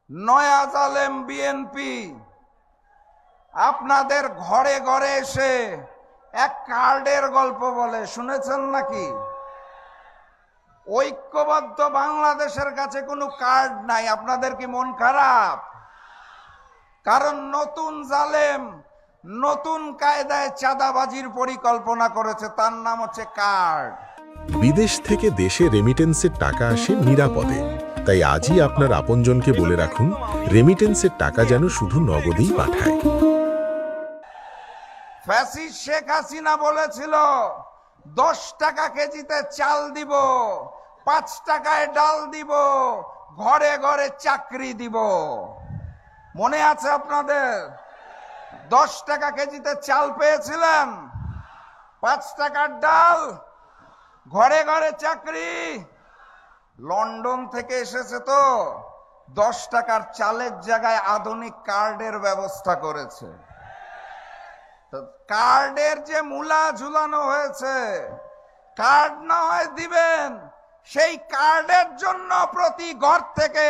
নয়া জালেম বিএনপি আপনাদের ঘরে ঘরে এসে এক কার্ডের গল্প বলে, শুনেছেন নাকি? ঐক্যবদ্ধ বাংলাদেশের কাছে কোনো কার্ড নাই। আপনাদের কি মন খারাপ? কারণ নতুন জালেম নতুন কায়দায় চাঁদাবাজির পরিকল্পনা করেছে, তার নাম হচ্ছে কার্ড। বিদেশ থেকে দেশে রেমিটেন্সের টাকা আসে নিরাপদে, তাই আজই আপনার আপনজনকে বলে রাখুন রেমিটেন্সের টাকা যেন শুধু নগদেই পাঠায়। ফ্যাসিস্ট শেখ হাসিনা বলেছিল 10 টাকা কেজিতে চাল দিব, 5 টাকায় ডাল দিব, ঘরে ঘরে চাকরি দিব। মনে আছে আপনাদের? 10 টাকা কেজিতে চাল পেয়েছিলেন, 5 টাকার ডাল, ঘরে ঘরে চাকরি। লন্ডন থেকে এসেছে তো 10 টাকার চালের জায়গায় আধুনিক কার্ডের ব্যবস্থা করেছে। কার্ডের যে মূলা ঝুলানো হয়েছে, কার্ড না হয় দিবেন, সেই কার্ডের জন্য প্রতি ঘর থেকে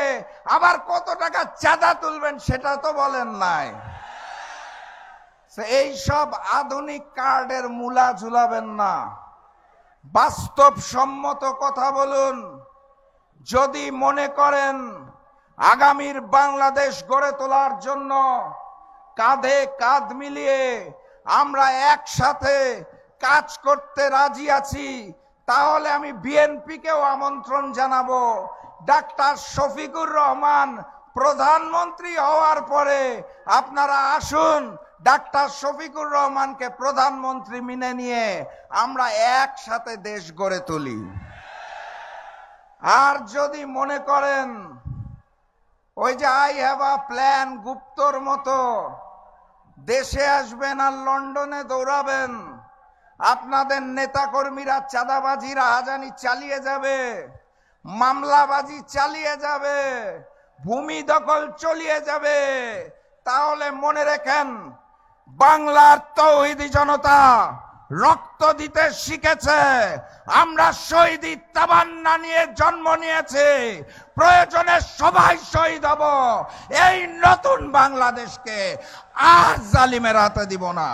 আবার কত টাকা চাঁদা তুলবেন সেটা তো বলেন নাই। এই সব আধুনিক কার্ডের মূলা ঝুলাবেন না, বাস্তবসম্মত কথা বলুন। যদি মনে করেন আগামীর বাংলাদেশ গড়ে তোলার জন্য কাঁধে কাঁধ মিলিয়ে আমরা একসাথে কাজ করতে রাজি আছি, তাহলে আমি বিএনপিকেও আমন্ত্রণ জানাবো। ডাক্তার শফিকুর রহমান প্রধানমন্ত্রী হওয়ার পরে আপনারা আসুন, ডাক্তার শফিকুর রহমানকে প্রধানমন্ত্রী মেনে নিয়ে আমরা একসাথে দেশ গড়ে তুলি। আর যদি মনে করেন ওই যে আই হ্যাভ আ প্ল্যান গুপ্তর মতো দেশে আসবেন আর লন্ডনে দৌড়াবেন, আপনাদের নেতাকর্মীরা চাঁদাবাজি রাহাজানি চালিয়ে যাবে, মামলাবাজি চালিয়ে যাবে, ভূমি দখল চলিয়ে যাবে, তাহলে মনে রাখেন বাংলার তৌহিদি জনতা রক্ত দিতে শিখেছে। আমরা শহীদি তামান্না নিয়ে জন্ম নিয়েছি, প্রয়োজনে সবাই শহীদ হব। এই নতুন বাংলাদেশকে আর জালিমের হাতে দিব না।